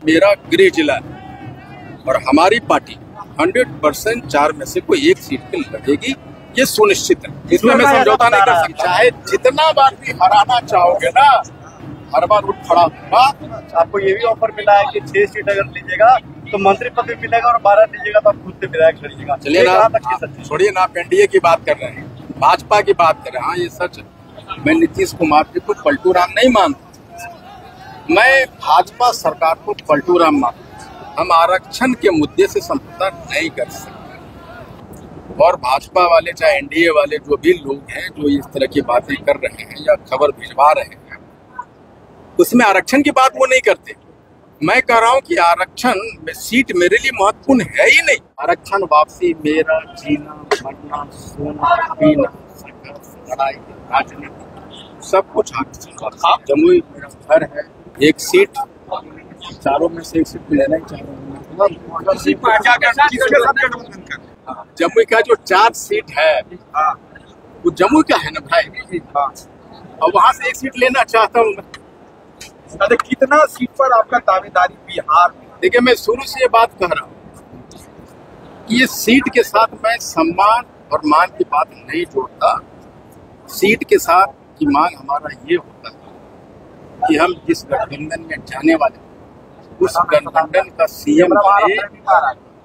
मेरा गृह जिला है और हमारी पार्टी 100% 4 में से कोई एक सीट पे लड़ेगी, ये सुनिश्चित है। इसमें मैं समझौता नहीं कर सकता। चाहे जितना बार भी हराना चाहोगे ना, हर बार उठ खड़ा होगा। आपको ये भी ऑफर मिला है कि 6 सीट अगर लीजिएगा तो मंत्री पद भी मिलेगा और 12 लीजिएगा तो आप खुद से विधायक लड़िएगा। चलिए ना, छोड़िए ना, आप एनडीए की बात कर रहे हैं, भाजपा की बात कर रहे हैं। हाँ, ये सच है। मैं नीतीश कुमार जी को पलटू राम नहीं मानता, मैं भाजपा सरकार को पलटू राम मानता। हम आरक्षण के मुद्दे से समझौता नहीं कर सकते और भाजपा वाले चाहे एनडीए वाले जो भी लोग हैं जो इस तरह की बातें कर रहे हैं या खबर भिजवा रहे हैं, उसमें आरक्षण की बात वो नहीं करते। मैं कह रहा हूं कि आरक्षण में सीट मेरे लिए महत्वपूर्ण है ही नहीं। आरक्षण वापसी मेरा जीना मरना सोना पीना लड़ाई राजनीति सब कुछ आरक्षण। जमुई मेरा घर है, एक सीट, चारों में से एक सीट लेना ही चाह रहा हूँ। जमुई का जो 4 सीट है वो जमुई का है ना भाई, और वहाँ से एक सीट लेना चाहता हूँ। कितना सीट पर आपका दावेदारी बिहार में? देखिए, मैं शुरू से ये बात कह रहा हूँ कि ये सीट के साथ मैं सम्मान और मान की बात नहीं जोड़ता। सीट के साथ की मांग हमारा ये होता है कि हम जिस गठबंधन में जाने वाले उस गठबंधन का सीएम बने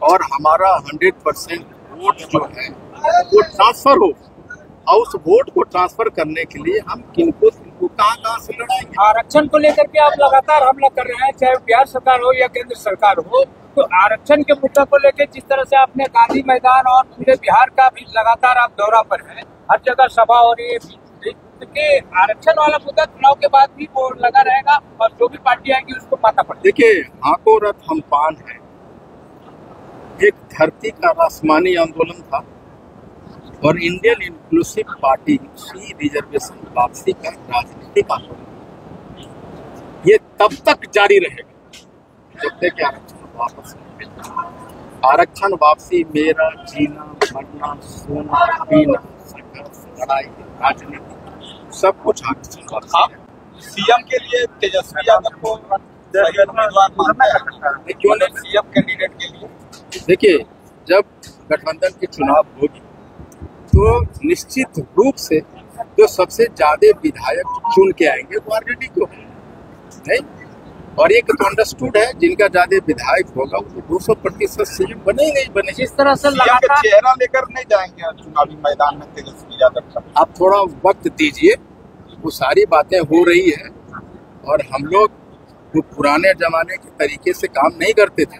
और हमारा 100% वोट जो है वो ट्रांसफर हो, और उस वोट को ट्रांसफर करने के लिए हम किनको कहाँ से लड़ाएंगे। आरक्षण को लेकर के आप लगातार हमला कर रहे हैं, चाहे बिहार सरकार हो या केंद्र सरकार हो, तो आरक्षण के मुद्दे को लेकर जिस तरह से आपने गांधी मैदान और पूरे बिहार का भी लगातार आप दौरा पर हैं, हर जगह सभा हो रही है, कि आरक्षण वाला मुद्दा चुनाव के बाद भी वो लगा रहेगा और जो भी पार्टी आएगी उसको पाता पड़ेगा। देखिए, हाको रथ हम पान है, एक धरती का आसमानी आंदोलन था और इंडियन इंक्लूसिव पार्टी सी रिजर्वेशन वापसी का राजनीतिक आंदोलन ये तब तक जारी रहेगा जब तक आरक्षण वापस नहीं मिलता। आरक्षण वापसी मेरा जीना मरना सोना पीना संघर्ष लड़ाई राजनीति सब कुछ आरक्षण वापसी। सीएम के लिए तेजस्वी यादव को उम्मीदवार मानना है, क्यों नहीं सीएम कैंडिडेट के लिए? देखिए, जब गठबंधन की चुनाव होगी तो निश्चित रूप से जो सबसे ज्यादा विधायक चुन के आएंगे वो आरजेडी को नहीं, और एक तो अंडरस्टूड है जिनका ज्यादा विधायक होगा वो 200% सीएम बनेंगे ही बनेंगे। जिस तरह से लगातार चेहरा लेकर नहीं जाएंगे चुनावी मैदान में तेजस्वी यादव। आप थोड़ा वक्त दीजिए, वो सारी बातें हो रही है और हम लोग वो पुराने जमाने के तरीके से काम नहीं करते थे।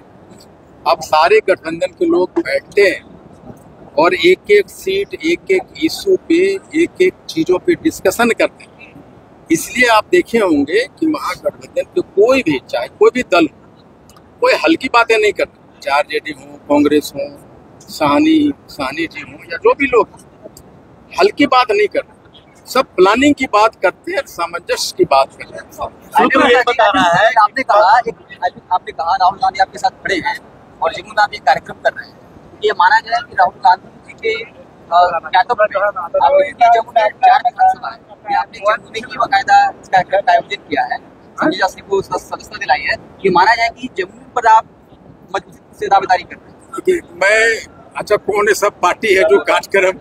अब सारे गठबंधन के लोग बैठते हैं और एक एक सीट एक एक इशू पे एक एक चीजों पे डिस्कशन करते हैं। इसलिए आप देखे होंगे कि महागठबंधन के कोई भी, चाहे कोई भी दल, कोई हल्की बातें नहीं करते। चाहे आरजेडी हो, कांग्रेस हो, साहनी जी हो या जो भी लोग, हल्की बात नहीं करते, सब प्लानिंग की बात करते हैं, सामंजस्य की बात करते हैं। बता रहा है, आपने कहा राहुल गांधी आपके साथ खड़े हैं और जम्मू में आप एक कार्यक्रम कर रहे हैं, ये माना जाए कि राहुल गांधी जी के जम्मू में 4 विधानसभा है, आपने जम्मू में ही बाकायदा इस कार्यक्रम का आयोजन किया है, संजय जासी को सदस्यता दिलाई है, ये माना जाए कि जम्मू पर आप मजबूती से दावेदारी कर रहे हैं। मैं अच्छा, कौन है सब पार्टी है जो कार्यक्रम,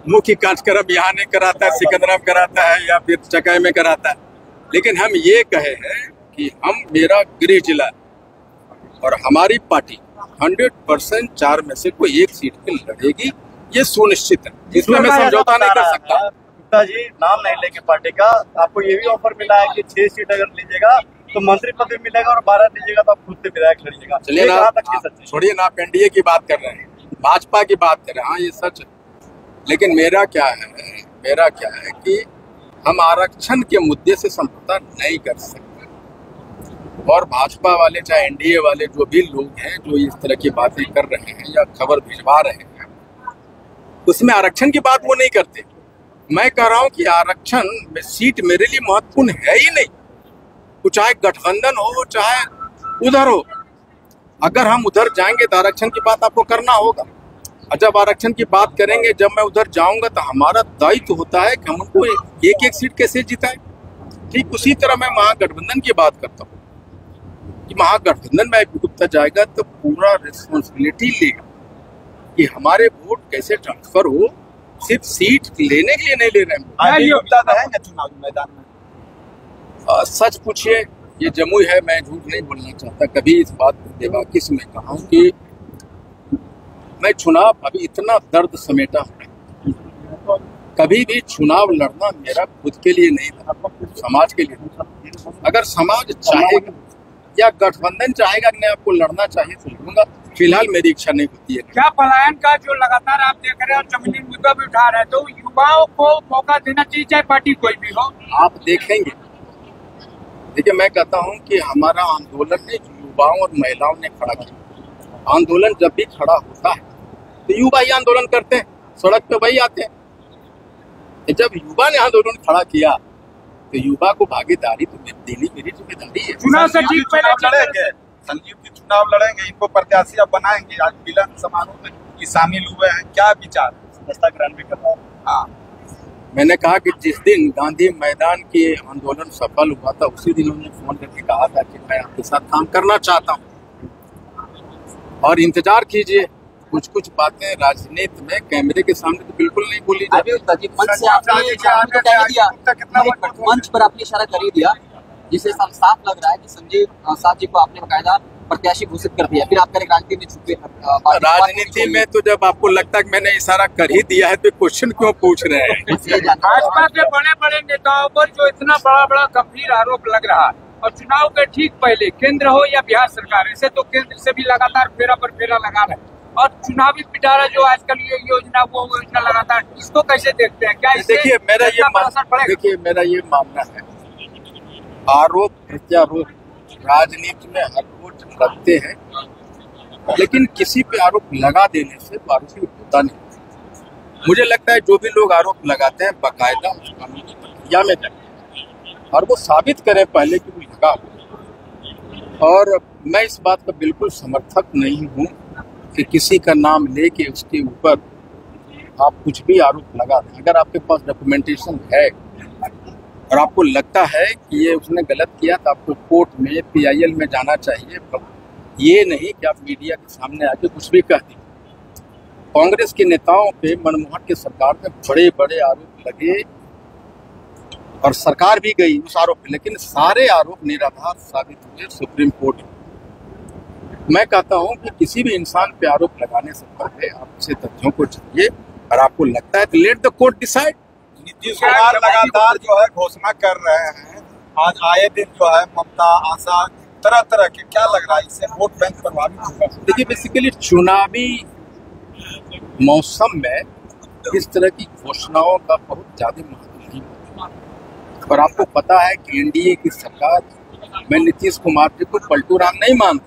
मुख्य कार्यक्रम यहाँ नहीं कराता है, सिकंदरा में कराता है या फिर चकाई में कराता है, लेकिन हम ये कहे हैं कि हम मेरा गृह जिला और हमारी पार्टी 100% 4 में से कोई एक सीट पे लड़ेगी, ये सुनिश्चित है। इसमें मैं समझौता नहीं कर सकता। गुप्ता जी, नाम नहीं लेंगे पार्टी का, आपको ये भी ऑफर मिला है कि 6 सीट अगर लीजिएगा तो मंत्री पद भी मिलेगा और 12 लीजिएगा तो आप खुद से विधायक लड़िएगा। चलिए ना, छोड़िए ना, आप एनडीए की बात कर रहे हैं, भाजपा की बात कर रहे हैं। हाँ, ये सच है। लेकिन मेरा क्या है कि हम आरक्षण के मुद्दे से समझौता नहीं कर सकते और भाजपा वाले चाहे एनडीए वाले जो भी लोग हैं जो इस तरह की बातें कर रहे हैं या खबर भिजवा रहे हैं, उसमें आरक्षण की बात वो नहीं करते। मैं कह रहा हूं कि आरक्षण में सीट मेरे लिए महत्वपूर्ण है ही नहीं, वो चाहे गठबंधन हो चाहे उधर हो। अगर हम उधर जाएंगे तो आरक्षण की बात आपको करना होगा, और जब आरक्षण की बात करेंगे, जब मैं उधर जाऊंगा तो हमारा दायित्व होता है कि हम उनको एक एक सीट कैसे जिताएं। ठीक उसी तरह मैं महागठबंधन की बात करता हूँ कि महागठबंधन में गुप्ता जाएगा तो पूरा रिस्पॉन्सिबिलिटी लेगा कि हमारे वोट कैसे ट्रांसफर हो, सिर्फ सीट लेने के लिए नहीं ले रहे हैं। आगे गुप्ता रहेंगे चुनावी मैदान में? सच पूछिए, ये जमुई है, मैं झूठ नहीं बोलना चाहता। कभी इस बात को बेबाकिस में कहा कि मैं चुनाव अभी इतना दर्द समेटा हूँ, कभी भी चुनाव लड़ना मेरा खुद के लिए नहीं था, समाज के लिए था। अगर समाज चाहेगा या गठबंधन चाहेगा कि मैं आपको लड़ना चाहिए तो लड़ूंगा, फिलहाल मेरी इच्छा नहीं होती है। क्या पलायन का जो लगातार आप देख रहे हैं और जमीनी मुद्दा भी उठा रहे हैं, तो युवाओं को मौका देना चाहिए, चाहे पार्टी कोई भी हो? आप देखेंगे, देखिए मैं कहता हूं कि हमारा आंदोलन ने युवाओं और महिलाओं ने खड़ा किया। आंदोलन जब भी खड़ा होता है तो युवा ही आंदोलन करते हैं, सड़क पे वही आते हैं। जब युवा ने आंदोलन खड़ा किया तो युवा को भागीदारी तो देनी मेरी जिम्मेदारी है। चुनाव से ठीक पहले लड़ेंगे, संजीव जी चुनाव लड़ेंगे, इनको प्रत्याशी अब बनाएंगे। आज मिलन समारोह में ये शामिल हुए हैं, क्या विचार सदस्यता ग्रहण भी करना? हाँ, मैंने कहा कि जिस दिन गांधी मैदान के आंदोलन सफल हुआ था उसी दिन उन्होंने फोन करके कहा था कि मैं आपके साथ काम करना चाहता हूँ और इंतजार कीजिए। कुछ कुछ बातें राजनीति में कैमरे के सामने तो बिल्कुल नहीं बोली जाती। मंच से आपने इशारा तो कर ही दिया, मंच पर आपने इशारा कर ही दिया, जिससे साफ लग रहा है कि संजीव साहब जी को आपने बकायदा प्रत्याशी घोषित कर दिया। फिर आप करें राजनीति में छुपे, राजनीति में तो जब आपको लगता है कि मैंने इशारा कर ही दिया है तो क्वेश्चन क्यों पूछ रहे हैं? भाजपा के बड़े बड़े नेताओं पर जो इतना बड़ा बड़ा गंभीर आरोप लग रहा है और चुनाव के ठीक पहले केंद्र हो या बिहार सरकार, ऐसे तो केंद्र से भी लगातार फेरा पर फेरा लगा रहे हैं और चुनावी पिटारा जो आजकल ये योजना वो योजना लगातार, इसको कैसे देखते हैं? क्या देखिए मेरा ये मानना है, आरोप प्रत्यारोप राजनीति में हर रोज लगते हैं, लेकिन किसी पे आरोप लगा देने से आरोपी होता नहीं। मुझे लगता है जो भी लोग आरोप लगाते हैं बाकायदा उस कानूनी प्रक्रिया में जाए और वो साबित करें पहले कि वो लगा। और मैं इस बात का बिल्कुल समर्थक नहीं हूँ कि किसी का नाम लेके उसके ऊपर आप कुछ भी आरोप लगा दें। अगर आपके पास डॉक्यूमेंटेशन है और आपको लगता है कि ये उसने गलत किया तो आपको कोर्ट में PIL में जाना चाहिए, ये नहीं कि आप मीडिया के सामने आके कुछ भी कह दें। कांग्रेस के नेताओं पे मनमोहन की सरकार में बड़े बड़े आरोप लगे और सरकार भी गई उस आरोप पे, लेकिन सारे आरोप निराधार साबित हुए सुप्रीम कोर्ट में। मैं कहता हूं कि किसी भी इंसान पे आरोप लगाने से पहले आपसे तथ्यों को चाहिए और आपको लगता है तो let the court decide. Nitish Kumar लगातार जो है घोषणा कर रहे हैं, आज आए दिन जो है ममता आशा तरह तरह के, क्या लग रहा है इससे वोट बैंक प्रभावित होगा? देखिए बेसिकली चुनावी मौसम में इस तरह की घोषणाओं का बहुत ज्यादा महत्व नहीं होता। पर आपको पता है कि NDA की सरकार, मैं नीतीश कुमार जी को पलटू राम नहीं मानता,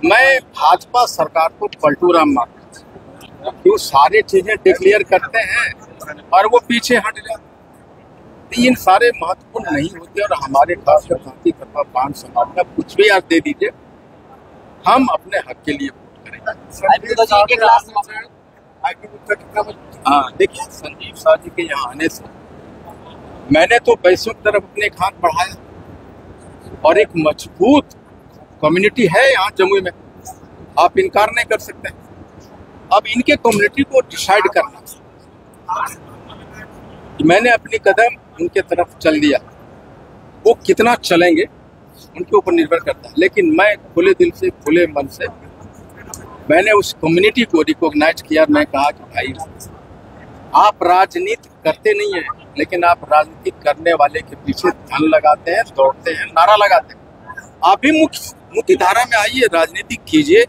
मैं भाजपा सरकार को पलटू राम मानता हूँ। वो सारी चीजें डिक्लेयर करते हैं और वो पीछे हट जाते, इन सारे महत्वपूर्ण नहीं होते। और हमारे खासकर जाति धर्म पान समाज में कुछ भी आप दे दीजिए, हम अपने हक के लिए वोट करेंगे। हाँ देखिए, संजीव शाह जी के यहाँ आने से मैंने तो पैसों की तरफ अपने एक हाथ बढ़ाया और एक मजबूत कम्युनिटी है यहाँ जमुई में, आप इनकार नहीं कर सकते। अब इनके कम्युनिटी को डिसाइड करना, मैंने अपनी कदम उनके तरफ चल दिया, वो कितना चलेंगे उनके ऊपर निर्भर करता है। लेकिन मैं खुले दिल से खुले मन से मैंने उस कम्युनिटी को रिकॉग्नाइज किया। मैं कहा कि भाई आप राजनीति करते नहीं है, लेकिन आप राजनीति करने वाले के पीछे धन लगाते हैं, दौड़ते हैं, नारा लगाते हैं। आप भी मुख्य धारा में आइए, राजनीति कीजिए।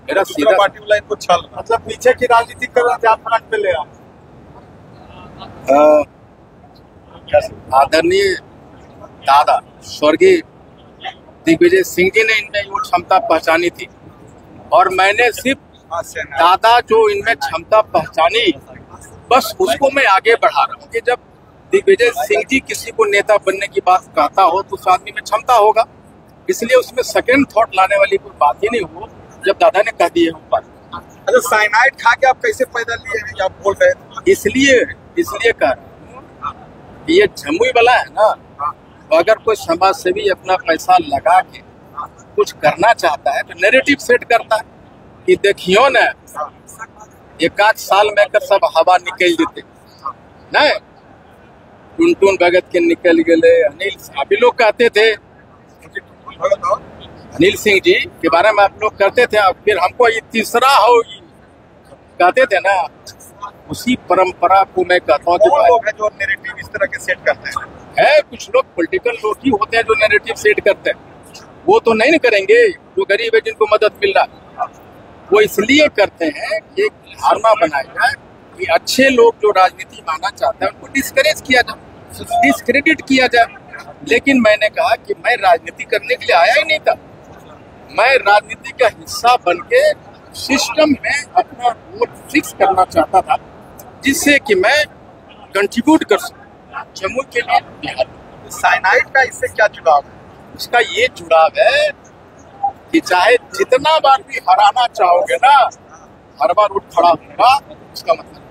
मेरा सीधा पार्टी वाला इनको छल, मतलब पीछे की राजनीति कर रहे थे, आप फ्रंट पे ले आए। आदरणीय दादा स्वर्गीय दिग्विजय सिंह जी ने इनमें वो क्षमता पहचानी थी और मैंने सिर्फ दादा जो इनमें क्षमता पहचानी बस उसको मैं आगे बढ़ा रहा हूँ कि जब दिग्विजय सिंह जी किसी को नेता बनने की बात कहता हो तो उस आदमी में क्षमता होगा, इसलिए उसमें सेकंड थॉट लाने वाली कोई बात ही नहीं हो जब दादा ने कह दिए ऊपर। अच्छा, साइनाइड खा के आप कैसे पैदा लिए हैं, आप बोल रहे थे? इसलिए कह रहा हूँ ये जमुई वाला है ना, अगर कोई समाज सेवी अपना पैसा लगा के कुछ करना चाहता है तो नैरेटिव सेट करता है कि देखियो ना, एक आध साल में कर सब हवा निकल देते नहीं, टुनटुन भगत के निकल गए, अनिल, अभी लोग कहते थे अनिल सिंह जी के बारे में आप लोग करते थे, फिर हमको ये तीसरा होगी कहते थे ना, उसी परंपरा को मैं कहता हूँ कौन लोग हैं जो नैरेटिव इस तरह के सेट करते हैं? है कुछ लोग पॉलिटिकल लोग ही होते हैं जो नैरेटिव सेट करते हैं, वो तो नहीं करेंगे जो गरीब है जिनको मदद मिल रहा है, वो इसलिए करते हैं कि एक धारणा बनाई जाए कि अच्छे लोग जो राजनीति मानना चाहते हैं उनको डिस्करेज किया जाए, डिस्क्रेडिट किया जाए। लेकिन मैंने कहा कि मैं राजनीति करने के लिए आया ही नहीं था, मैं राजनीति का हिस्सा बन के सिस्टम में अपना वोट फिक्स करना चाहता था, जिससे कि मैं कंट्रीब्यूट कर सकूं जम्मू के लिए, बिहार। साइनाइड का इससे क्या जुड़ाव है? इसका ये जुड़ाव है कि चाहे जितना बार भी हराना चाहोगे ना, हर बार उठ खड़ा होगा, उसका मतलब